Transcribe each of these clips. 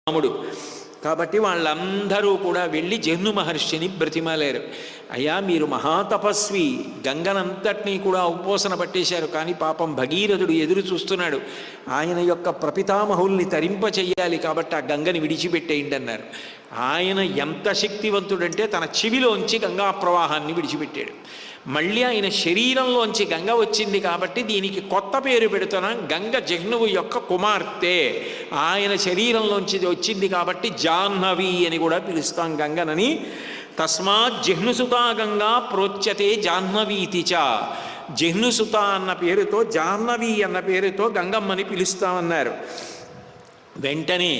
రాముడు. కాబట్టి వాళ్ళందరూ కూడా వెళ్ళి జహ్ను మహర్షిని బ్రతిమాలారు. అయ్యా, మీరు మహాతపస్వి, గంగనంతటినీ కూడా ఉపోసన పట్టేశారు, కానీ పాపం భగీరథుడు ఎదురు చూస్తున్నాడు, ఆయన యొక్క ప్రపితామహుల్ని తరింపచెయ్యాలి, కాబట్టి ఆ గంగని విడిచిపెట్టేయండి అన్నారు. ఆయన ఎంత శక్తివంతుడంటే తన చెవిలోంచి గంగా ప్రవాహాన్ని విడిచిపెట్టాడు. మళ్ళీ ఆయన శరీరంలోంచి గంగ వచ్చింది కాబట్టి దీనికి కొత్త పేరు పెడుతున్నాం, గంగ జహ్నువు యొక్క కుమార్తె. ఆయన శరీరంలోంచి వచ్చింది కాబట్టి జాహ్నవి అని కూడా పిలుస్తాం గంగనని. తస్మాత్ జహ్నుసుతా గంగా ప్రోచ్యతే జాహ్నవీతి చ. జహ్నుసుత అన్న పేరుతో, జాహ్నవి అన్న పేరుతో గంగమ్మని పిలుస్తామన్నారు. వెంటనే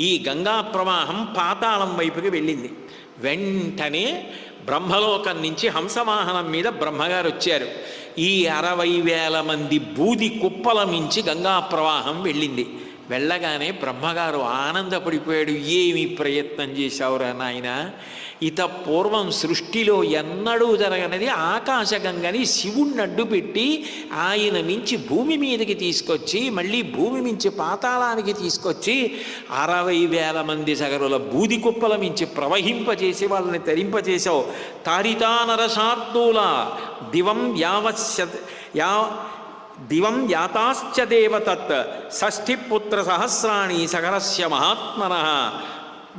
ఈ గంగా ప్రవాహం పాతాళం వైపుకి వెళ్ళింది. వెంటనే బ్రహ్మలోకం నుంచి హంసవాహనం మీద బ్రహ్మగారు వచ్చారు. ఈ 60,000 మంది బూది కుప్పల మించి గంగా ప్రవాహం వెళ్ళింది. వెళ్ళగానే బ్రహ్మగారు ఆనందపడిపోయాడు. ఏమి ప్రయత్నం చేశావురా నాయన, ఇత పూర్వం సృష్టిలో ఎన్నడూ జరగనది ఆకాశగంగని శివుణ్ణి అడ్డు పెట్టి ఆయన మించి భూమి మీదకి తీసుకొచ్చి, మళ్ళీ భూమి మించి పాతాళానికి తీసుకొచ్చి 60,000 మంది సగరుల బూది కుప్పల మించి ప్రవహింపచేసి వాళ్ళని తరింపచేశావు. తారితా నరశార్దూల దివం దివం యాతాశ్చ దేవతత్ షష్ఠిపుత్ర సహస్రాణి సగరస్య మహాత్మనః.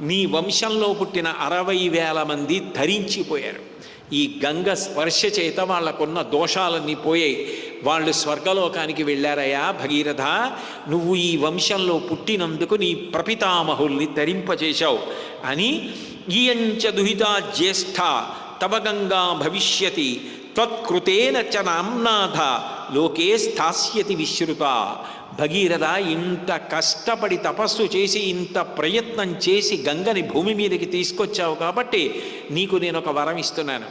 నీ వంశంలో పుట్టిన 60,000 మంది ధరించిపోయారు. ఈ గంగ స్పర్శ చేత వాళ్ళకున్న దోషాలన్నీ పోయాయి. వాళ్ళు స్వర్గలోకానికి వెళ్ళారయ్యా భగీరథ, నువ్వు ఈ వంశంలో పుట్టినందుకు నీ ప్రపితామహుల్ని తరింపచేశావు అని. ఇయంచ దుహితా జ్యేష్ఠ తవ గంగా భవిష్యతి త్వత్కృతేన చ నామ్నాథ లోకే స్థాస్యతి విశ్రుత. భగీరథ, ఇంత కష్టపడి తపస్సు చేసి ఇంత ప్రయత్నం చేసి గంగని భూమి మీదకి తీసుకొచ్చావు కాబట్టి నీకు నేను ఒక వరం ఇస్తున్నాను.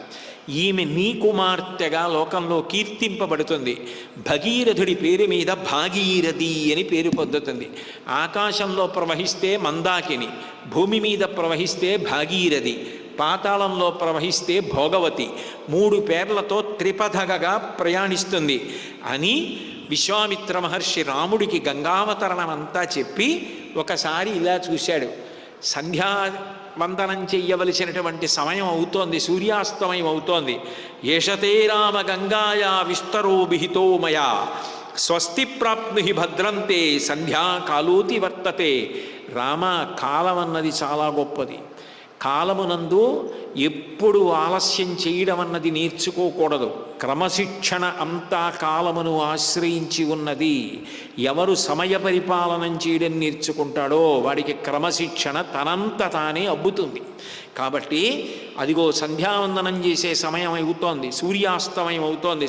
ఈమె నీ కుమార్తెగా లోకంలో కీర్తింపబడుతుంది. భగీరథుడి పేరు మీద భాగీరథి అని పేరు పొందుతుంది. ఆకాశంలో ప్రవహిస్తే మందాకిని, భూమి మీద ప్రవహిస్తే భాగీరథి, పాతాళంలో ప్రవహిస్తే భోగవతి, 3 పేర్లతో త్రిపథగగా ప్రయాణిస్తుంది అని విశ్వామిత్ర మహర్షి రాముడికి గంగావతరణం అంతా చెప్పి ఒకసారి ఇలా చూశాడు. సంధ్యావందనం చెయ్యవలసినటువంటి సమయం అవుతోంది, సూర్యాస్తమయం అవుతోంది. ఏషతే రామ గంగాయా విస్తరో విహితో మయా స్వస్తి ప్రాప్నుహి భద్రంతే సంధ్యాకాలోతి వర్తతే. రామ, కాలం అన్నది చాలా గొప్పది. కాలమునందు ఎప్పుడు ఆలస్యం చేయడం అన్నది నేర్చుకోకూడదు. క్రమశిక్షణ అంతా కాలమును ఆశ్రయించి ఉన్నది. ఎవరు సమయ పరిపాలనం చేయడం నేర్చుకుంటాడో వాడికి క్రమశిక్షణ తనంత తానే అబ్బుతుంది. కాబట్టి అదిగో సంధ్యావందనం చేసే సమయం అవుతోంది, సూర్యాస్తమయం అవుతోంది.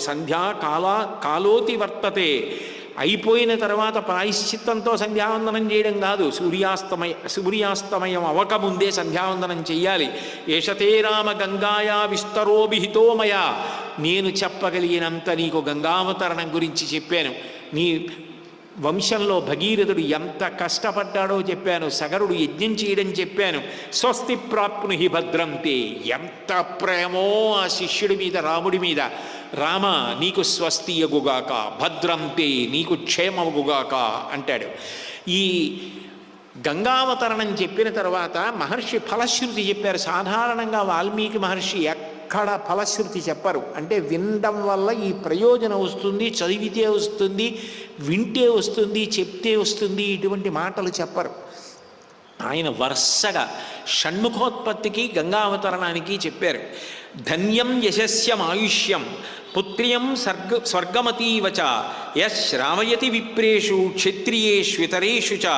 కాలోతి వర్తతే. అయిపోయిన తర్వాత ప్రాయశ్చిత్తంతో సంధ్యావందనం చేయడం కాదు, సూర్యాస్తమయం అవకముందే సంధ్యావందనం చెయ్యాలి. ఏషతే రామ గంగాయా విస్తరో విహితో మయా. నేను చెప్పగలిగినంత నీకు గంగావతరణం గురించి చెప్పాను. నీ వంశంలో భగీరథుడు ఎంత కష్టపడ్డాడో చెప్పాను, సగరుడు యజ్ఞం చేయడం చెప్పాను. స్వస్తి ప్రాప్నుహి భద్రంతే. ఎంత ప్రేమో ఆ శిష్యుడి మీద, రాముడి మీద. రామ, నీకు స్వస్తి యగుగాక, భద్రంతే, నీకు క్షేమగుగాక అంటాడు. ఈ గంగావతరణం చెప్పిన తర్వాత మహర్షి ఫలశ్రుతి చెప్పారు. సాధారణంగా వాల్మీకి మహర్షి ఎక్కడ ఫలశ్రుతి చెప్పరు. అంటే వినడం వల్ల ఈ ప్రయోజనం వస్తుంది, చదివితే వస్తుంది, వింటే వస్తుంది, చెప్తే వస్తుంది, ఇటువంటి మాటలు చెప్పరు. ఆయన వరుసగా షణ్ముఖోత్పత్తికి గంగావతరణానికి చెప్పారు. ధన్యం యశస్యం ఆయుష్యం పుత్ర్యం స్వర్గమతీవచ యశ్రావయతి విప్రేషు క్షత్రియేష్వితరేషు చ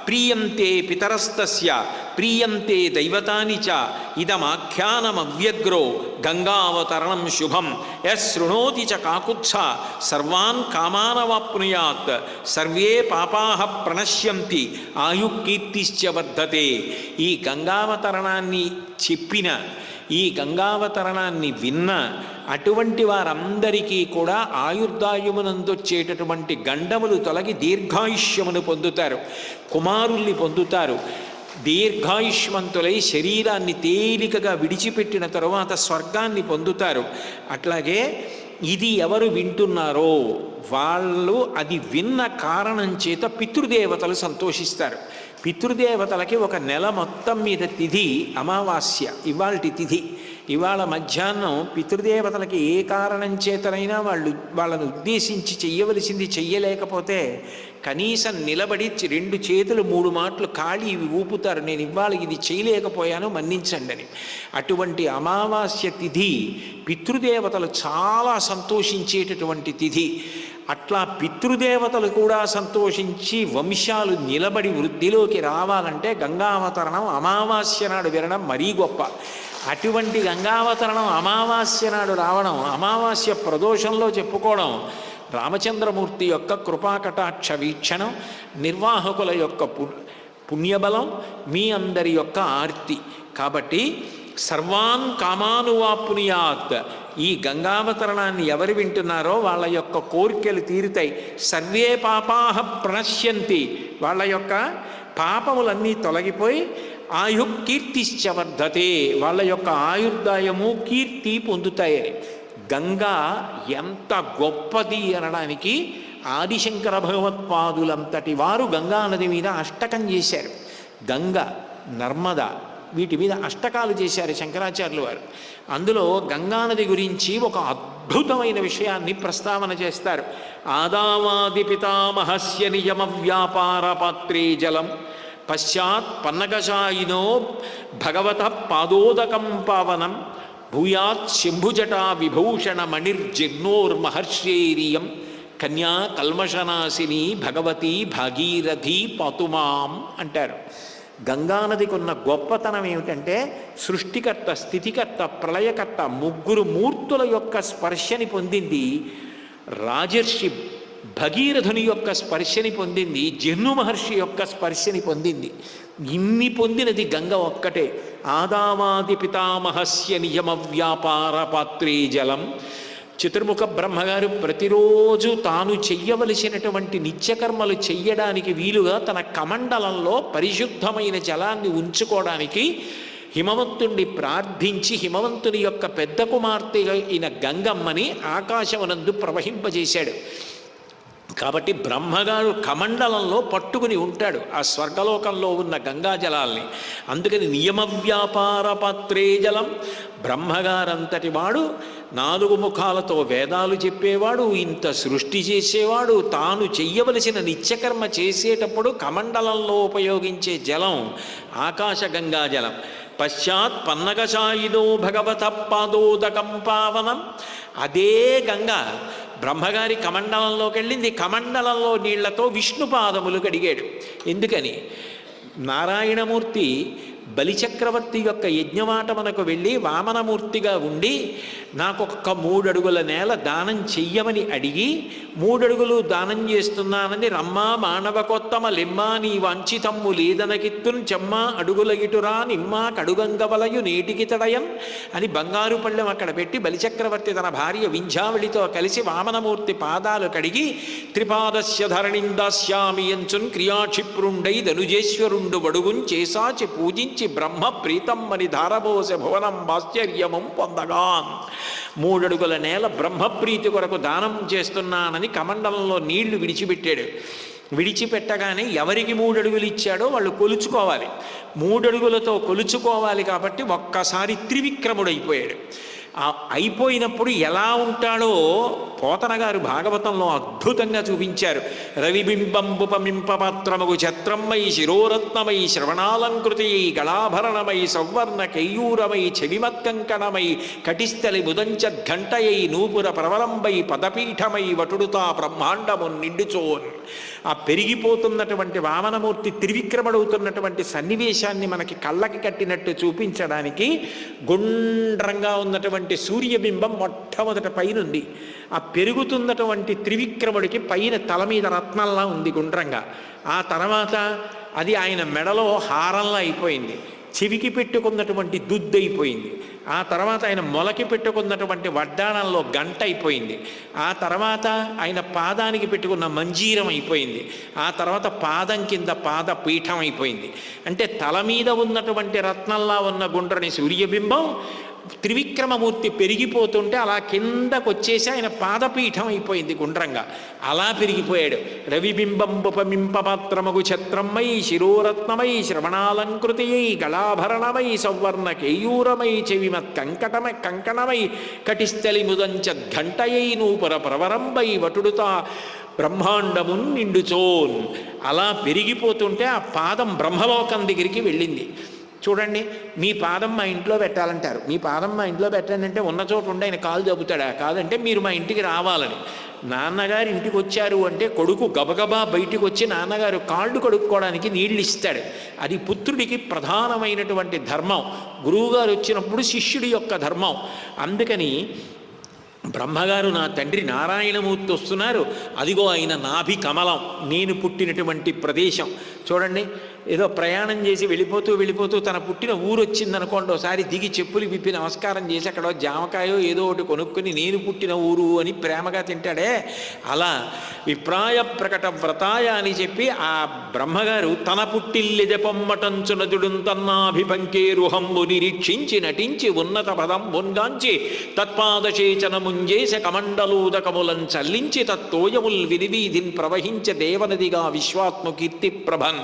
ప్రీయంతే పితరస్తస్య ప్రీయంతే దైవతాని చ ఇదమాఖ్యానమవ్యగ్రో గంగావతరణం శుభం యశృణోతి చ కాకుత్స సర్వాన్ కామానవాప్నుయాత్ సర్వే పాపాః ప్రణశ్యంతి ఆయుకీర్తిశ్చ వర్ధతే. ఈ గంగావతరణాన్ని చెప్పిన, ఈ గంగావతరణాన్ని విన్న అటువంటి వారందరికీ కూడా ఆయుర్దాయమునందొచ్చేటటువంటి గండములు తొలగి దీర్ఘాయుష్యమును పొందుతారు, కుమారుల్ని పొందుతారు. దీర్ఘాయుష్మంతులై శరీరాన్ని తేలికగా విడిచిపెట్టిన తరువాత స్వర్గాన్ని పొందుతారు. అట్లాగే ఇది ఎవరు వింటున్నారో వాళ్ళు అది విన్న కారణం చేత పితృదేవతలు సంతోషిస్తారు. పితృదేవతలకి ఒక నెల మొత్తం మీద తిథి అమావాస్య, ఇవాల్టి తిథి. ఇవాళ మధ్యాహ్నం పితృదేవతలకి ఏ కారణం చేతనైనా వాళ్ళను ఉద్దేశించి చెయ్యవలసింది చెయ్యలేకపోతే కనీసం నిలబడి 2 చేతులు 3 మాటలు ఖాళీ ఇవి ఊపుతారు, నేను ఇవాళ ఇది చేయలేకపోయాను మన్నించండి అని. అటువంటి అమావాస్య తిథి పితృదేవతలు చాలా సంతోషించేటటువంటి తిథి. అట్లా పితృదేవతలు కూడా సంతోషించి వంశాలు నిలబడి వృద్ధిలోకి రావాలంటే గంగావతరణం అమావాస్య నాడు వినడం మరీ గొప్ప. అటువంటి గంగావతరణం అమావాస్య నాడు రావడం, అమావాస్య ప్రదోషంలో చెప్పుకోవడం రామచంద్రమూర్తి యొక్క కృపాకటాక్ష వీక్షణం, నిర్వాహకుల యొక్క పుణ్యబలం, మీ అందరి యొక్క ఆర్తి. కాబట్టి సర్వాన్ కామానువాపునియాత్, ఈ గంగావతరణాన్ని ఎవరు వింటున్నారో వాళ్ళ యొక్క కోరికలు తీరుతాయి. సర్వే పాపాహ ప్రణశ్యంతి, వాళ్ళ యొక్క పాపములన్నీ తొలగిపోయి ఆయు కీర్తిశ్చ వర్ధతే, వాళ్ళ యొక్క ఆయుర్దాయము కీర్తి పొందుతాయని. గంగా ఎంత గొప్పది అనడానికి ఆదిశంకర భగవత్పాదులంతటి వారు గంగానది మీద అష్టకం చేశారు. గంగ, నర్మద వీటి మీద అష్టకాలు చేశారు శంకరాచార్యులు వారు. అందులో గంగానది గురించి ఒక అద్భుతమైన విషయాన్ని ప్రస్తావన చేస్తారు. ఆదావాది పితామహస్య నియమ వ్యాపార పాత్రే జలం పశ్చాత్ పన్నగశాయినో భగవత పాదోదకం పావనం భూయాత్ శంభుజటా విభూషణ మణిర్జిర్నోర్మహర్షేరియం కన్యా కల్మషనాశిని భగవతి భాగీరథి పాతుమాం అంటారు. గంగానదికి ఉన్న గొప్పతనం ఏమిటంటే సృష్టికర్త, స్థితికర్త, ప్రళయకర్త 3 మూర్తుల యొక్క స్పర్శని పొందింది. రాజర్షి భగీరథుని యొక్క స్పర్శని పొందింది, జహ్ను మహర్షి యొక్క స్పర్శని పొందింది. ఇన్ని పొందినది గంగ ఒక్కటే. ఆదావాది పితామహస్య నియమ వ్యాపార పాత్రే జలం. చతుర్ముఖ బ్రహ్మగారు ప్రతిరోజు తాను చెయ్యవలసినటువంటి నిత్యకర్మలు చెయ్యడానికి వీలుగా తన కమండలంలో పరిశుద్ధమైన జలాన్ని ఉంచుకోవడానికి హిమవంతుణ్ణి ప్రార్థించి హిమవంతుని యొక్క పెద్ద కుమార్తె అయిన గంగమ్మని ఆకాశమునందు ప్రవహింపజేశాడు. కాబట్టి బ్రహ్మగారు కమండలంలో పట్టుకుని ఉంటాడు ఆ స్వర్గలోకంలో ఉన్న గంగాజలాల్ని. అందుకని నియమ వ్యాపార పాత్రే జలం. బ్రహ్మగారంతటి వాడు 4 ముఖాలతో వేదాలు చెప్పేవాడు, ఇంత సృష్టి చేసేవాడు, తాను చెయ్యవలసిన నిత్యకర్మ చేసేటప్పుడు కమండలంలో ఉపయోగించే జలం ఆకాశ గంగా జలం. పశ్చాత్ పన్నగశాయినో భగవత పాదోదకం పావనం. అదే గంగ బ్రహ్మగారి కమండలంలోకి వెళ్ళింది. కమండలంలో నీళ్లతో విష్ణు పాదములు కడిగాడు. ఎందుకని? నారాయణమూర్తి బలిచక్రవర్తి యొక్క యజ్ఞవాటమునకు వెళ్ళి వామనమూర్తిగా ఉండి నాకొక్క 3 అడుగుల నేల దానం చెయ్యమని అడిగి 3 అడుగులు దానం చేస్తున్నానని రమ్మా మానవకొత్తమ లెమ్మా నీ వాంఛితమ్ము లేదనకిత్తున్ చెమ్మా అడుగుల ఇటురా నిమ్మా కడుగంగవలయు నేటికి తడయం అని బంగారు పళ్ళెం అక్కడ పెట్టి బలిచక్రవర్తి తన భార్య వింధ్యావళితో కలిసి వామనమూర్తి పాదాలు కడిగి త్రిపాదస్య ధరణిందాస్యామి ఎంచున్ క్రియాక్షిప్రుండై ధనుజేశ్వరుండు వడుగున్ చేసాచి పూజించి బ్రహ్మ ప్రీతమ్మని ధారబోస భువనం ఆశ్చర్యమం పొందగాన్. 3 అడుగుల నేల బ్రహ్మప్రీతి కొరకు దానం చేస్తున్నానని కమండలంలో నీళ్లు విడిచిపెట్టాడు. విడిచిపెట్టగానే ఎవరికి 3 అడుగులు ఇచ్చాడో వాళ్ళు కొలుచుకోవాలి. 3 అడుగులతో కొలుచుకోవాలి కాబట్టి ఒక్కసారి త్రివిక్రముడైపోయాడు. అయిపోయినప్పుడు ఎలా ఉంటాడో పోతన గారు భాగవతంలో అద్భుతంగా చూపించారు. రవిబింబంబుపమింపమాత్రమగు ఛత్రమై శిరోరత్నమై శ్రవణాలంకృతి గళాభరణమై సౌవర్ణ కేయూరమై చెవిమత్కంకణమై కటిస్థలి ముదంచద్ఘంటయై నూపుర ప్రవలంబై పదపీఠమై వటుడుతా బ్రహ్మాండము నిండుచోన్. ఆ పెరిగిపోతున్నటువంటి వామనమూర్తి త్రివిక్రముడవుతున్నటువంటి సన్నివేశాన్ని మనకి కళ్ళకి కట్టినట్టు చూపించడానికి గుండ్రంగా ఉన్నటువంటి సూర్యబింబం మొట్టమొదట పైనుంది. ఆ పెరుగుతున్నటువంటి త్రివిక్రముడికి పైన తల మీద రత్నంలా ఉంది గుండ్రంగా. ఆ తర్వాత అది ఆయన మెడలో హారంలా అయిపోయింది. చెవికి పెట్టుకున్నటువంటి దుద్దైపోయింది. ఆ తర్వాత ఆయన మొలకి పెట్టుకున్నటువంటి వడ్డాణంలో గంట అయిపోయింది. ఆ తర్వాత ఆయన పాదానికి పెట్టుకున్న మంజీరం అయిపోయింది. ఆ తర్వాత పాదం కింద పాద పీఠం అయిపోయింది. అంటే తల మీద ఉన్నటువంటి రత్నంలా ఉన్న గుండ్రని సూర్యబింబం త్రివిక్రమమూర్తి పెరిగిపోతుంటే అలా కిందకు వచ్చేసి ఆయన పాదపీఠం అయిపోయింది గుండ్రంగా. అలా పెరిగిపోయాడు. రవిబింబంబుపమింపపాత్రమగు ఛత్రమై శిరోరత్నమై శ్రవణాలంకృతియై గళాభరణమై సౌవర్ణ కేయూరమై చెవిమత్ కంకణమై కటిస్థలి ముదంచద్ఘంటయై నూపుర ప్రవరంబై వటుడుతా బ్రహ్మాండమున్ నిండుచోన్. అలా పెరిగిపోతుంటే ఆ పాదం బ్రహ్మలోకం దగ్గరికి వెళ్ళింది. చూడండి, మీ పాదం మా ఇంట్లో పెట్టాలంటారు. మీ పాదం మా ఇంట్లో పెట్టండి అంటే ఉన్న చోటు ఉండి ఆయన కాలు దబ్బుతాడా? కాదంటే మీరు మా ఇంటికి రావాలని. నాన్నగారు ఇంటికి వచ్చారు అంటే కొడుకు గబగబా బయటికి వచ్చి నాన్నగారు కాళ్ళు కడుక్కోవడానికి నీళ్ళు ఇస్తాడు. అది పుత్రుడికి ప్రధానమైనటువంటి ధర్మం. గురువుగారు వచ్చినప్పుడు శిష్యుడి యొక్క ధర్మం. అందుకని బ్రహ్మగారు నా తండ్రి నారాయణమూర్తి వస్తున్నారు, అదిగో ఆయన నాభి కమలం, నేను పుట్టినటువంటి ప్రదేశం. చూడండి, ఏదో ప్రయాణం చేసి వెళ్ళిపోతూ తన పుట్టిన ఊరు వచ్చిందనుకోండి, ఒకసారి దిగి చెప్పులు విప్పి నమస్కారం చేసి అక్కడ జామకాయో ఏదో ఒకటి కొనుక్కొని నేను పుట్టిన ఊరు అని ప్రేమగా తింటాడే, అలా విప్రాయ ప్రకట వ్రతాయ అని చెప్పి ఆ బ్రహ్మగారు తన పుట్టిల్లిదె పొమ్మటంచునదుడు తన్నాభిపంకేరుహంబు నిరీక్షించి నటించి ఉన్నత పదం బొన్గాంచి తత్పాదచేచనముంజేశ కమండలూదకములం చల్లించి తత్తోయముల్ వినివీధిన్ ప్రవహించ దేవనదిగా విశ్వాత్మ కీర్తి ప్రభన్.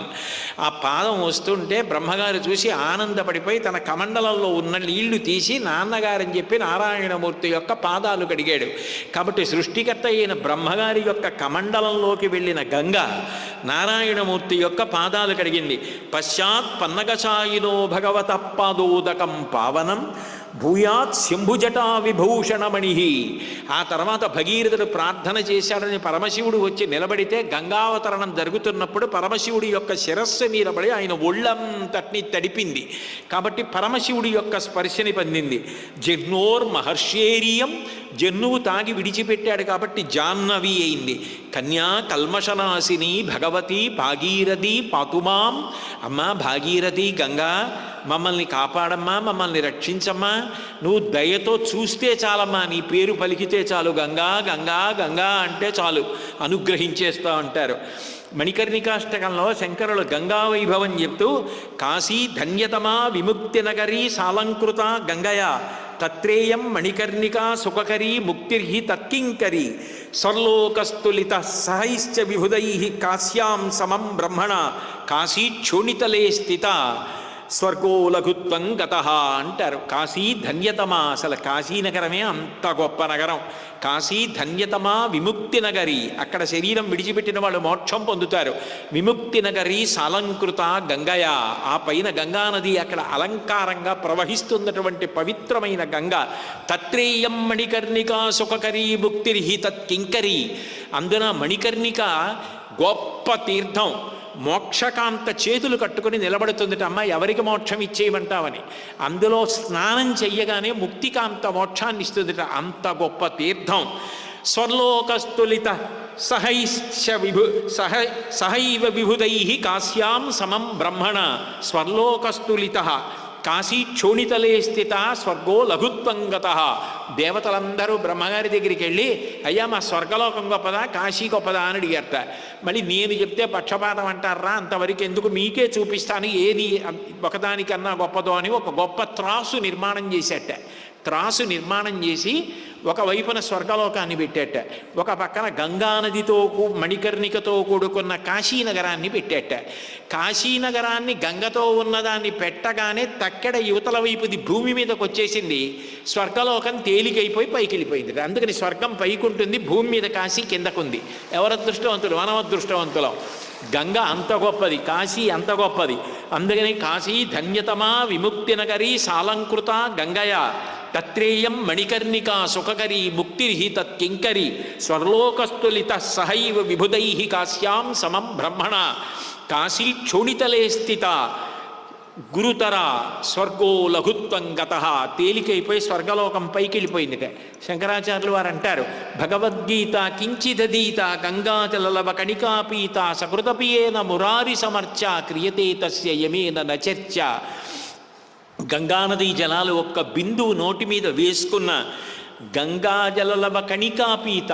ఆ పాదం వస్తుంటే బ్రహ్మగారు చూసి ఆనందపడిపోయి తన కమండలంలో ఉన్న నీళ్లు తీసి నాన్నగారని చెప్పి నారాయణమూర్తి యొక్క పాదాలు కడిగాడు. కాబట్టి సృష్టికర్త అయిన బ్రహ్మగారి యొక్క కమండలంలోకి వెళ్ళిన గంగ నారాయణమూర్తి యొక్క పాదాలు కడిగింది. పశ్చాత్ పన్నగచాయినో భగవత పాదోదకం పావనం భూయాత్ శంభుజటా విభూషణమణి. ఆ తర్వాత భగీరథుడు ప్రార్థన చేశాడని పరమశివుడు వచ్చి నిలబడితే గంగావతరణం జరుగుతున్నప్పుడు పరమశివుడి యొక్క శిరస్సు మీద పడి ఆయన ఒళ్ళంతటిని తడిపింది. కాబట్టి పరమశివుడి యొక్క స్పర్శని పొందింది. జహ్నోర్ మహర్షేరియం, జన్నువు తాగి విడిచిపెట్టాడు కాబట్టి జాహ్నవి అయింది. కన్యా కల్మషనాశిని భగవతి భాగీరథి పాతుమాం. అమ్మా భాగీరథి గంగా, మమ్మల్ని కాపాడమ్మా, మమ్మల్ని రక్షించమ్మా, నువ్వు దయతో చూస్తే చాలమ్మా, నీ పేరు పలికితే చాలు, గంగా గంగా గంగా అంటే చాలు, అనుగ్రహించేస్తా అంటారు. మణికర్ణికాష్టకంలో శంకరులు గంగా వైభవం చెప్తూ కాశీ ధన్యతమా విముక్తి నగరీ సాలంకృత గంగయా తత్రేయం మణికర్ణికా సుఖకరీ ముక్తిర్హి తత్కింకరీ స్వర్లోకస్తులిత సహైశ్చ విభుదై కాశ్యాం సమం బ్రహ్మణ కాశీ క్షోణితలే స్థిత స్వర్గో లఘుత్వం గత అంటారు. కాశీ ధన్యతమా, అసలు కాశీనగరమే అంత గొప్ప నగరం. కాశీ ధన్యతమా విముక్తి నగరి, అక్కడ శరీరం విడిచిపెట్టిన వాళ్ళు మోక్షం పొందుతారు. విముక్తి నగరి సాలంకృత గంగయ, ఆ పైన గంగానది అక్కడ అలంకారంగా ప్రవహిస్తున్నటువంటి పవిత్రమైన గంగ. తత్రేయం మణికర్ణికా సుఖకరీ ముక్తిర్హి తత్కింకరీ. అందున మణికర్ణిక గొప్ప తీర్థం. మోక్షకాంత చేతులు కట్టుకుని నిలబడుతుందిట. అమ్మ ఎవరికి మోక్షం ఇచ్చేయమంటావని. అందులో స్నానం చెయ్యగానే ముక్తికాంత మోక్షాన్ని ఇస్తుందిట. అంత గొప్ప తీర్థం. స్వర్లోకస్తులిత సహైవ విభుదై కాశ్యాం సమం బ్రహ్మణ స్వర్లోకస్తులిత కాశీ క్షోణితలే స్థిత స్వర్గో లఘుత్వంగత. దేవతలందరూ బ్రహ్మగారి దగ్గరికి వెళ్ళి అయ్యా మా స్వర్గలోకం గొప్పదా కాశీ గొప్పదా అని అడిగారట. మళ్ళీ నేను చెప్తే పక్షపాతం అంటారా, అంతవరకు ఎందుకు, మీకే చూపిస్తాను ఏది ఒకదానికన్నా గొప్పదో అని ఒక గొప్ప త్రాసు నిర్మాణం చేసేట. త్రాసు నిర్మాణం చేసి ఒకవైపున స్వర్గలోకాన్ని పెట్టేట, ఒక పక్కన గంగానదితో మణికర్ణికతో కూడుకున్న కాశీనగరాన్ని పెట్టేట. కాశీనగరాన్ని గంగతో ఉన్నదాన్ని పెట్టగానే తక్కెడ యువతల వైపుది భూమి మీదకి వచ్చేసింది. స్వర్గలోకం తేలికైపోయి పైకి వెళ్ళిపోయింది. అందుకని స్వర్గం పైకి ఉంటుంది, భూమి మీద కాశీ కిందకుంది. ఎవరు అదృష్టవంతులు? మనం అదృష్టవంతులం. గంగ అంత గొప్పది, కాశీ అంత గొప్పది. అందుకని కాశీ ధన్యతమా విముక్తి నగరీ సాలంకృత గంగయ తత్రేయం మణికర్ణికా సుఖకరీ ముక్తిర్హి తత్కింకరీ స్వర్లోకస్తులిత సహైవ విభుదై కాశ్యాం సమం బ్రహ్మణ కాశీ క్షోణితలే స్థిత గురుతర స్వర్గో లఘుత్వం గత. తేలికైపోయి స్వర్గలోకం పైకి వెళ్ళిపోయిందిట. శంకరాచార్యులు వారు అంటారు, భగవద్గీత కించిదీత గంగాజలలవ కణికాపీత సకృతపియేన మురారి సమర్చ క్రియతే తస్య యమేన నచర్చ. గంగానదీ జలాలు ఒక్క బిందువు నోటి మీద వేసుకున్న గంగాజలలవ కణికాపీత,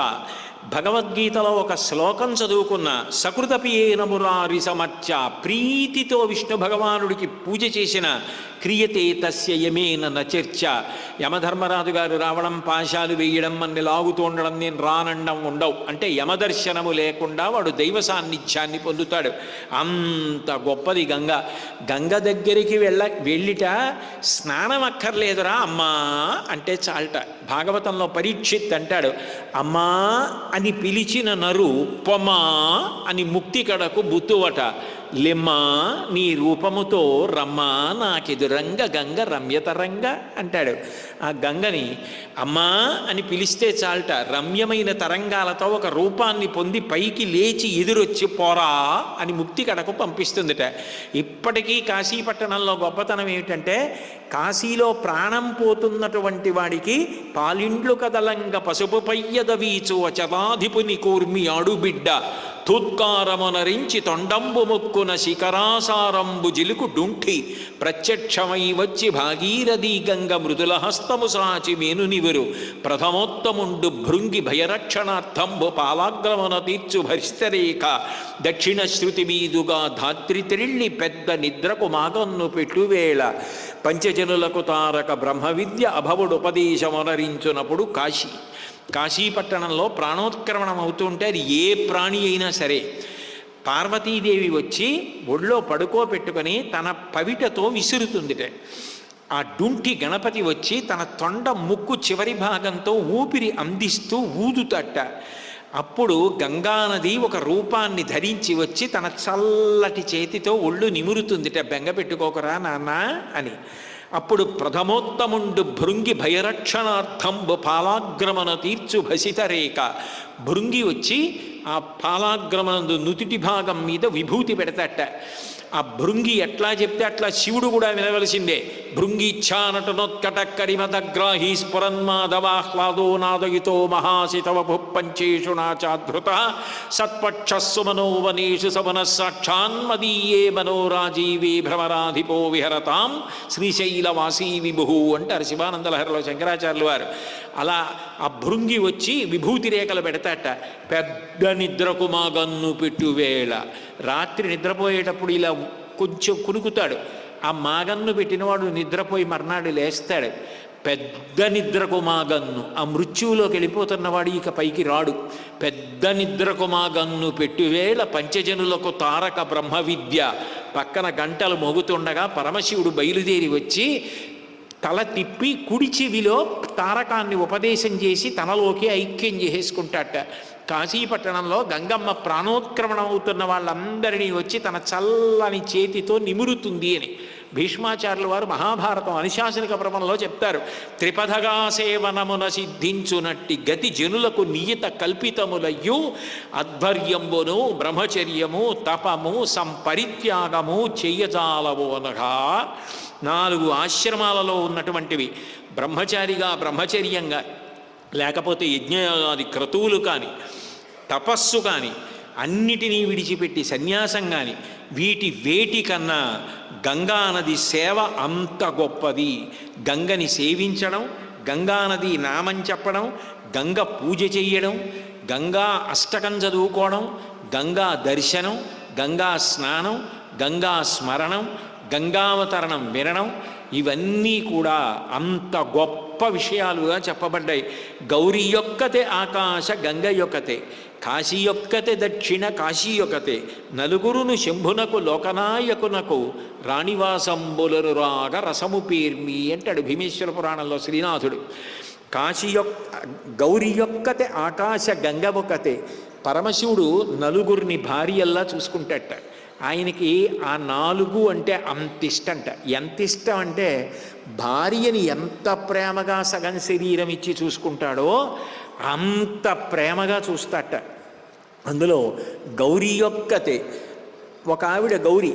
భగవద్గీతలో ఒక శ్లోకం చదువుకున్న సకృతపియేన మురారి సమర్చ ప్రీతితో విష్ణు భగవానుడికి పూజ చేసిన క్రియతే తస్య యమేన నచర్చ. యమధర్మరాజు గారు రావడం, పాశాలు వేయడం, అన్ని లాగుతూ ఉండడం, నేను రానండం ఉండవు. అంటే యమదర్శనము లేకుండా వాడు దైవ సాన్నిధ్యాన్ని పొందుతాడు. అంత గొప్పది గంగ. గంగ దగ్గరికి వెళ్ళిట స్నానం అక్కర్లేదురా అమ్మా అంటే చాలట. భాగవతంలో పరీక్షిత్ అంటాడు, అమ్మా అని పిలిచిన నరు పొమా అని ముక్తి కడకు బుత్తువట. లెమ్మా నీ రూపముతో రమ్మా నాకెదురంగ గంగ రమ్యతరంగ అంటాడు. ఆ గంగని అమ్మా అని పిలిస్తే చాలట, రమ్యమైన తరంగాలతో ఒక రూపాన్ని పొంది పైకి లేచి ఎదురొచ్చి పోరా అని ముక్తి కడకు పంపిస్తుందిట. ఇప్పటికీ కాశీపట్టణంలో గొప్పతనం ఏమిటంటే, కాశీలో ప్రాణం పోతున్నటువంటి వాడికి పాలిండ్లు కదలంగ పసుపు పయ్యద వీచు అచలాధిపుని కూర్మి ఆడుబిడ్డ తూత్కారమునరించి తొండంబు ముక్కున శిఖరాసారంబు జిలుకు డుంఠి ప్రత్యక్షమై వచ్చి భాగీరథీ గంగ మృదుల హస్తము సాచి మేనునివురు ప్రథమోత్తముండు భృంగి భయరక్షణార్థంబు పాలాగ్రమన తీర్చు భరిస్తరేఖ దక్షిణ శృతి మీదుగా ధాత్రి త్రిళ్ళి పెద్ద నిద్రకు మాగన్ను పెట్టువేళ పంచజనులకు తారక బ్రహ్మ విద్య అభవుడు ఉపదేశమనరించునప్పుడు కాశీపట్టణంలో ప్రాణోత్క్రమణం అవుతుంటే అది ఏ ప్రాణి అయినా సరే పార్వతీదేవి వచ్చి ఒళ్ళో పడుకోబెట్టుకొని తన పవిటతో విసురుతుందిట. ఆ డుంటి గణపతి వచ్చి తన తొండ ముక్కు చివరి భాగంతో ఊపిరి అందిస్తూ ఊదుతట. అప్పుడు గంగానది ఒక రూపాన్ని ధరించి వచ్చి తన చల్లటి చేతితో ఒళ్ళు నిమురుతుందిట, బెంగ పెట్టుకోకరా నాన్న అని. అప్పుడు ప్రథమోత్తముండు భృంగి భయరక్షణార్థంబు పాలాగ్రమణ తీర్చు భసితరేఖ భృంగి వచ్చి ఆ పాలాగ్రమణందు నుతిటి భాగం మీద విభూతి పెడతట. ఆ భృంగి ఎట్లా చెప్తే అట్లా శివుడు కూడా వినవలసిందే. భృంగిచ్ఛానటనోత్కటక్కరిమదగ్రాహీ స్ఫురన్మాధవాహ్లాదో నాదయుతో మహాసితవపు పంచేషు నాచాధృత సత్పక్షస్సు మనోవనేషు సవన సాక్షాన్మదీయే మనోరాజీవే భ్రమరాధిపో విహరతాం శ్రీశైలవాసీ విభు అంటారు శివానందలహరిలో శంకరాచార్యులు వారు. అలా ఆ భృంగి వచ్చి విభూతి రేఖలు పెడతాట. పెద్ద నిద్రకు మాగన్ను పెట్టువేళ, రాత్రి నిద్రపోయేటప్పుడు ఇలా కొంచెం కునుకుతాడు. ఆ మాగన్ను పెట్టినవాడు నిద్రపోయి మర్నాడు లేస్తాడు. పెద్ద నిద్రకు మాగన్ను, ఆ మృత్యువులోకి వెళ్ళిపోతున్నవాడు ఇక పైకి రాడు. పెద్ద నిద్రకు మాగన్ను పెట్టువేళ పంచజనులకు తారక బ్రహ్మ విద్య. పక్కన గంటలు మోగుతుండగా పరమశివుడు బయలుదేరి వచ్చి తల తిప్పి కుడి చెవిలో తారకాన్ని ఉపదేశం చేసి తనలోకి ఐక్యం చేసుకుంటాట. కాశీపట్టణంలో గంగమ్మ ప్రాణోత్క్రమణం అవుతున్న వాళ్ళందరినీ వచ్చి తన చల్లని చేతితో నిమురుతుంది అని భీష్మాచార్యుల వారు మహాభారతం అనుశాసనిక పర్వంలో చెప్తారు. త్రిపథగా సేవనమున సిద్ధించునట్టి గతి జనులకు నియత కల్పితములయ్యు అధ్వర్యంబును బ్రహ్మచర్యము తపము సంపరిత్యాగము చెయ్యజాలవు అనగా 4 ఆశ్రమాలలో ఉన్నటువంటివి బ్రహ్మచారిగా బ్రహ్మచర్యంగా, లేకపోతే యజ్ఞయాది క్రతువులు కానీ తపస్సు కానీ అన్నిటినీ విడిచిపెట్టి సన్యాసం కానీ వేటి కన్నా గంగానది సేవ అంత గొప్పది. గంగని సేవించడం, గంగానది నామం చెప్పడం, గంగ పూజ చెయ్యడం, గంగా అష్టకం చదువుకోవడం, గంగా దర్శనం, గంగా స్నానం, గంగా స్మరణం, గంగావతరణం వినడం, ఇవన్నీ కూడా అంత గొప్ప విషయాలుగా చెప్పబడ్డాయి. గౌరీ యొక్కతే ఆకాశ గంగ యొక్కతే, కాశీ యొక్కతే దక్షిణ కాశీ యొక్కతే, నలుగురును శంభునకు లోకనాయకునకు రాణివాసంబులరు రాగ రసము పేర్మి అంటాడు భీమేశ్వర పురాణంలో శ్రీనాథుడు. గౌరీ యొక్కతే ఆకాశ గంగ ఒక్కతే. పరమశివుడు నలుగురిని భార్యల్లా చూసుకుంటాట. ఆయనకి ఆ 4 అంటే అంత ఇష్టంట. ఎంత ఇష్టం అంటే భార్యని ఎంత ప్రేమగా సగం శరీరం ఇచ్చి చూసుకుంటాడో అంత ప్రేమగా చూస్తాట. అందులో గౌరీ యొక్కతే, ఒక ఆవిడ గౌరీ,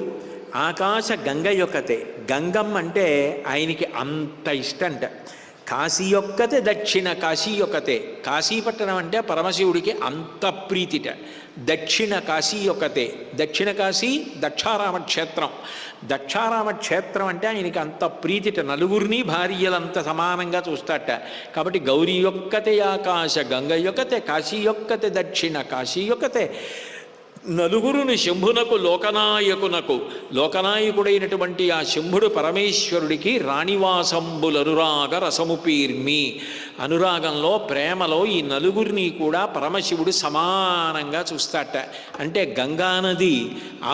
ఆకాశ గంగ యొక్కతే. గంగమ్మ అంటే ఆయనకి అంత ఇష్టంట. కాశీ యొక్కతే దక్షిణ కాశీ యొక్కతే. కాశీపట్టణం అంటే పరమశివుడికి అంత ప్రీతిట. దక్షిణ కాశీ యొక్కతే. దక్షిణ కాశీ దక్షారామ క్షేత్రం. దక్షారామ క్షేత్రం అంటే ఆయనకి అంత ప్రీతిట. నలుగురిని భార్యలంత సమానంగా చూస్తాట. కాబట్టి గౌరీ యొక్కతే ఆకాశ, గంగ యొక్కతే, కాశీ యొక్కతే దక్షిణ కాశీ యొక్కతే. నలుగురుని శంభునకు లోకనాయకునకు, లోకనాయకుడైనటువంటి ఆ శంభుడు పరమేశ్వరుడికి రాణివాసంబుల అనురాగ రసము పీర్మి. అనురాగంలో, ప్రేమలో ఈ నలుగురిని కూడా పరమశివుడు సమానంగా చూస్తాట. అంటే గంగానది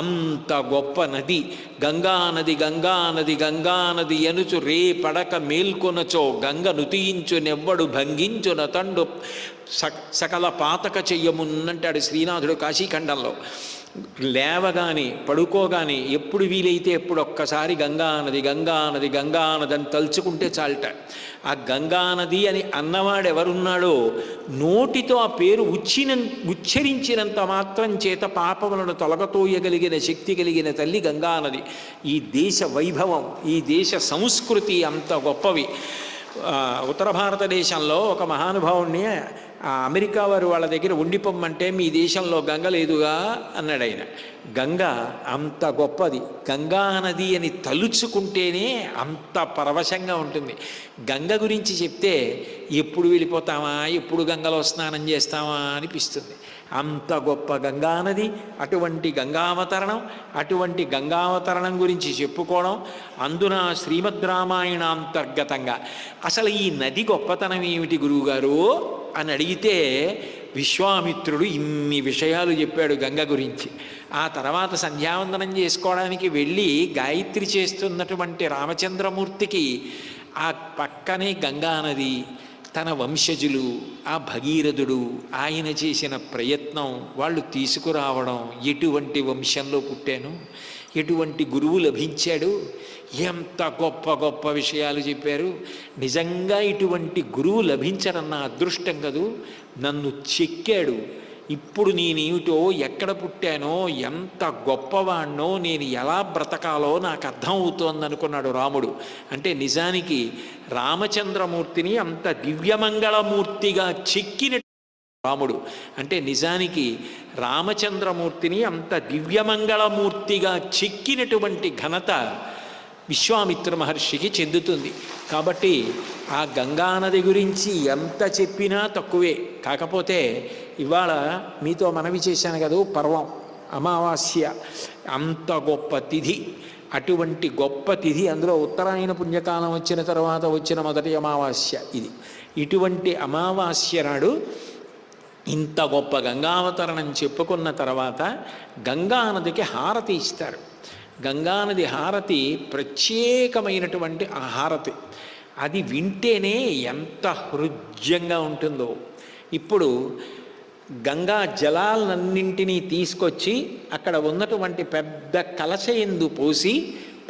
అంత గొప్ప నది. గంగానది గంగానది గంగానది ఎనుచు రే పడక మేల్కొనచో, గంగ నుతియించు నెవ్వడు భంగించున తండు సకల పాతక చెయ్యమున్నంటాడు శ్రీనాథుడు కాశీఖండంలో. లేవగాని పడుకోగాని ఎప్పుడు వీలైతే ఎప్పుడు ఒక్కసారి గంగానది గంగానది గంగానది అని తలుచుకుంటే చాలట. ఆ గంగానది అని అన్నవాడెవరున్నాడో నోటితో ఆ పేరు ఉచ్చరించినంత మాత్రం చేత పాపములను తొలగతోయగలిగిన శక్తి కలిగిన తల్లి గంగానది. ఈ దేశ వైభవం, ఈ దేశ సంస్కృతి అంత గొప్పవి. ఉత్తర భారతదేశంలో ఒక మహానుభావుణ్ణి అమెరికా వారు వాళ్ళ దగ్గర ఉండిపోమ్మంటే, మీ దేశంలో గంగ లేదుగా అన్నాడు ఆయన. గంగ అంత గొప్పది. గంగా నది అని తలుచుకుంటేనే అంత పరవశంగా ఉంటుంది. గంగ గురించి చెప్తే ఎప్పుడు వెళ్ళిపోతామా, ఎప్పుడు గంగలో స్నానం చేస్తామా అనిపిస్తుంది. అంత గొప్ప గంగానది. అటువంటి గంగావతరణం, అటువంటి గంగావతరణం గురించి చెప్పుకోవడం, అందున శ్రీమద్ రామాయణాంతర్గతంగా అసలు ఈ నది గొప్పతనం ఏమిటి గురువుగారు అని అడిగితే విశ్వామిత్రుడు ఇన్ని విషయాలు చెప్పాడు గంగ గురించి. ఆ తర్వాత సంధ్యావందనం చేసుకోవడానికి వెళ్ళి గాయత్రి చేస్తున్నటువంటి రామచంద్రమూర్తికి ఆ పక్కనే గంగానది, తన వంశజులు, ఆ భగీరథుడు, ఆయన చేసిన ప్రయత్నం, వాళ్ళు తీసుకురావడం, ఎటువంటి వంశంలో పుట్టాను, ఎటువంటి గురువు లభించాడు, ఎంత గొప్ప గొప్ప విషయాలు చెప్పారు. నిజంగా ఇటువంటి గురువు లభించడం నా అదృష్టం కదూ, నన్ను చెక్కాడు. ఇప్పుడు నేనేమిటో, ఎక్కడ పుట్టానో, ఎంత గొప్పవాణ్ణో, నేను ఎలా బ్రతకాలో నాకు అర్థం అవుతోందనుకున్నాడు రాముడు. అంటే నిజానికి రామచంద్రమూర్తిని అంత దివ్యమంగళమూర్తిగా చెక్కిన రాముడు. అంటే నిజానికి రామచంద్రమూర్తిని అంత దివ్యమంగళమూర్తిగా చెక్కినటువంటి ఘనత విశ్వామిత్ర మహర్షికి చెందుతుంది. కాబట్టి ఆ గంగానది గురించి ఎంత చెప్పినా తక్కువే. కాకపోతే ఇవాళ మీతో మనవి చేశాను కదా, పర్వం అమావాస్య అంత గొప్ప తిథి. అటువంటి గొప్ప తిథి, అందులో ఉత్తరాయణ పుణ్యకాలం వచ్చిన తర్వాత వచ్చిన మొదటి అమావాస్య ఇది. ఇటువంటి అమావాస్య నాడు ఇంత గొప్ప గంగావతరణం చెప్పుకున్న తర్వాత గంగానదికి హారతి ఇస్తారు. గంగానది హారతి ప్రత్యేకమైనటువంటి ఆ హారతి. అది వింటేనే ఎంత హృద్యంగా ఉంటుందో. ఇప్పుడు గంగా జలాలన్నింటినీ తీసుకొచ్చి అక్కడ ఉన్నటువంటి పెద్ద కలశయందు పోసి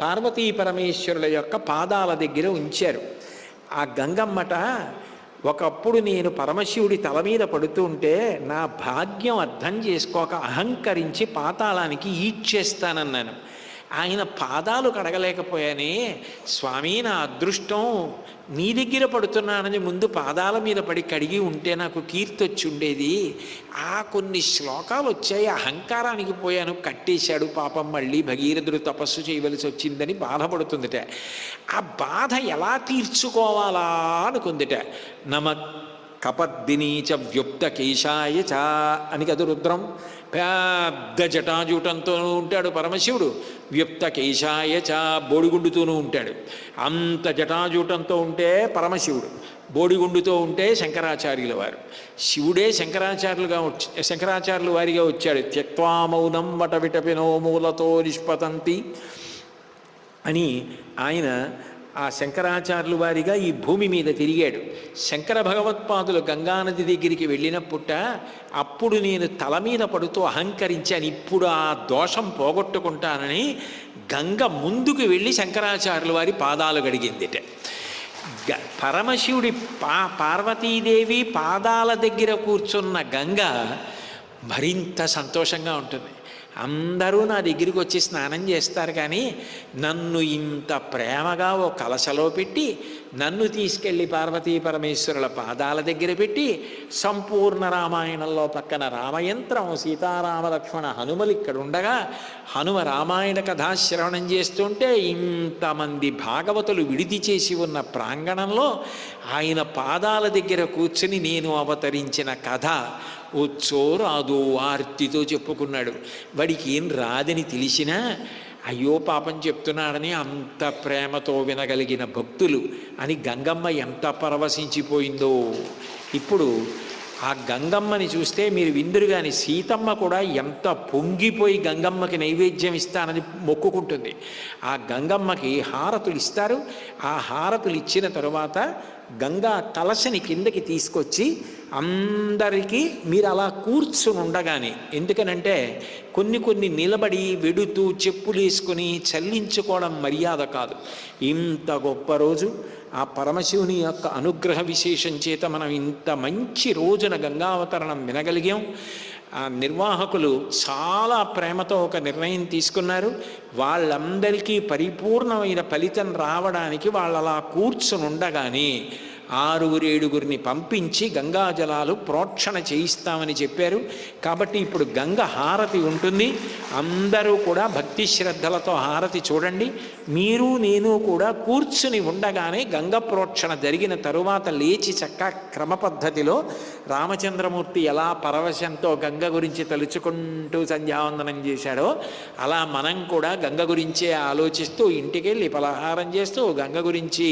పార్వతీ పరమేశ్వరుల యొక్క పాదాల దగ్గర ఉంచారు. ఆ గంగమ్మట, ఒకప్పుడు నేను పరమశివుడి తల మీద పడుతూ ఉంటే నా భాగ్యం అర్థం చేసుకోక అహంకరించి పాతాళానికి ఈడ్చేస్తానన్నాను. ఆయన పాదాలు కడగలేకపోయానే, స్వామి నా అదృష్టం నీ దగ్గర పడుతున్నానని ముందు పాదాల మీద పడి కడిగి ఉంటే నాకు కీర్తి వచ్చి ఉండేది. ఆ కొన్ని శ్లోకాలు వచ్చాయి, అహంకారానికి పోయాను, కట్టేశాడు పాపం. మళ్ళీ భగీరథుడు తపస్సు చేయవలసి వచ్చిందని బాధపడుతుందిట. ఆ బాధ ఎలా తీర్చుకోవాలా అనుకుందిట. నమ కపర్దినీచ వ్యుక్త కేశాయ చ అని కదా రుద్రం. పెద్ద జటాజూటంతో ఉంటాడు పరమశివుడు. వ్యుక్త కేశాయ చ, బోడిగుండుతూనూ ఉంటాడు. అంత జటాజూటంతో ఉంటే పరమశివుడు, బోడిగుండుతో ఉంటే శంకరాచార్యుల వారు. శివుడే శంకరాచార్యుల వారిగా వచ్చాడు. త్యక్వా మౌనం వట విటపినో మూలతో నిష్పతంతి అని ఆయన ఆ శంకరాచార్యుల వారిగా ఈ భూమి మీద తిరిగాడు. శంకర భగవత్పాదులు గంగానది దగ్గరికి వెళ్ళినప్పుట, అప్పుడు నేను తల మీద పడుతూ అహంకరించాను, ఇప్పుడు ఆ దోషం పోగొట్టుకుంటానని గంగ ముందుకు వెళ్ళి శంకరాచార్యుల వారి పాదాలు గడిగిందిట. పరమశివుడి పార్వతీదేవి పాదాల దగ్గర కూర్చున్న గంగ మరింత సంతోషంగా ఉంటుంది. అందరూ నా దగ్గరికి వచ్చి స్నానం చేస్తారు, కానీ నన్ను ఇంత ప్రేమగా ఓ కలశలో పెట్టి నన్ను తీసుకెళ్ళి పార్వతీ పరమేశ్వరుల పాదాల దగ్గర పెట్టి సంపూర్ణ రామాయణంలో పక్కన రామయంత్రం సీతారామ లక్ష్మణ హనుమలు ఇక్కడ ఉండగా హనుమ రామాయణ కథాశ్రవణం చేస్తుంటే ఇంతమంది భాగవతులు విడిది చేసి ఉన్న ప్రాంగణంలో ఆయన పాదాల దగ్గర కూర్చుని నేను అవతరించిన కథ వచ్చో రాదో ఆర్తితో చెప్పుకున్నాడు. వాడికి ఏం రాదని తెలిసినా అయ్యో పాపం చెప్తున్నాడని అంత ప్రేమతో వినగలిగిన భక్తులు అని గంగమ్మ ఎంత పరవశించిపోయిందో. ఇప్పుడు ఆ గంగమ్మని చూస్తే మీరు విందురు కానీ సీతమ్మ కూడా ఎంత పొంగిపోయి గంగమ్మకి నైవేద్యం ఇస్తానని మొక్కుకుంటుంది. ఆ గంగమ్మకి హారతులు ఇస్తారు. ఆ హారతులు ఇచ్చిన తరువాత గంగా కలశని కిందకి తీసుకొచ్చి అందరికీ మీరు అలా కూర్చుని ఉండగానే, ఎందుకనంటే కొన్ని నిలబడి వెడుతూ చెప్పులు వేసుకొని చల్లించుకోవడం మర్యాద కాదు. ఇంత గొప్ప రోజు ఆ పరమశివుని యొక్క అనుగ్రహ విశేషం చేత మనం ఇంత మంచి రోజున గంగావతరణం వినగలిగాం. ఆ నిర్వాహకులు చాలా ప్రేమతో ఒక నిర్ణయం తీసుకున్నారు. వాళ్ళందరికీ పరిపూర్ణమైన ఫలితం రావడానికి వాళ్ళు అలా కూర్చుని ఉండగానే 6-7 పంపించి గంగాజలాలు ప్రోక్షణ చేయిస్తామని చెప్పారు. కాబట్టి ఇప్పుడు గంగ హారతి ఉంటుంది. అందరూ కూడా భక్తి శ్రద్ధలతో హారతి చూడండి. మీరు నేను కూడా కూర్చుని ఉండగానే గంగ ప్రోక్షణ జరిగిన తరువాత లేచి చక్క క్రమ పద్ధతిలో రామచంద్రమూర్తి ఎలా పరవశంతో గంగ గురించి తలుచుకుంటూ సంధ్యావందనం చేశాడో అలా మనం కూడా గంగ గురించే ఆలోచిస్తూ ఇంటికి వెళ్ళి పలహారం చేస్తూ గంగ గురించి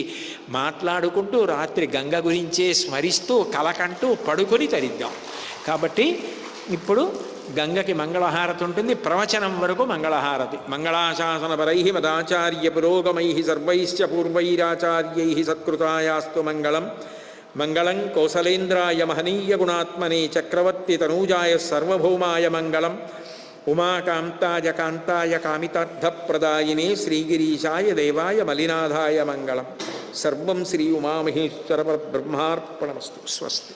మాట్లాడుకుంటూ రాత్రి గంగ గురించే స్మరిస్తూ కలకంటూ పడుకొని తరిద్దాం. కాబట్టి ఇప్పుడు గంగకి మంగళహారతి ఉంటుంది. ప్రవచనం వరకు మంగళహారతి. మంగళాశాసనపరై మదాచార్య పురోగమై సర్వైశ్చ పూర్వైరాచార్యై సత్కృతాయాస్తు మంగళం. మంగళం కౌసలేంద్రాయ మహనీయ గుణాత్మనే చక్రవర్తి తనూజాయ సర్వభౌమాయ మంగళం. ఉమాకాంతాయ కాంతాయ కామితార్థప్రదాయినే శ్రీగిరీశాయ దేవాయ మలినాథాయ మంగళం. సర్వం శ్రీ ఉమామహేశ్వర బ్రహ్మార్పణమస్తు. స్వస్తి.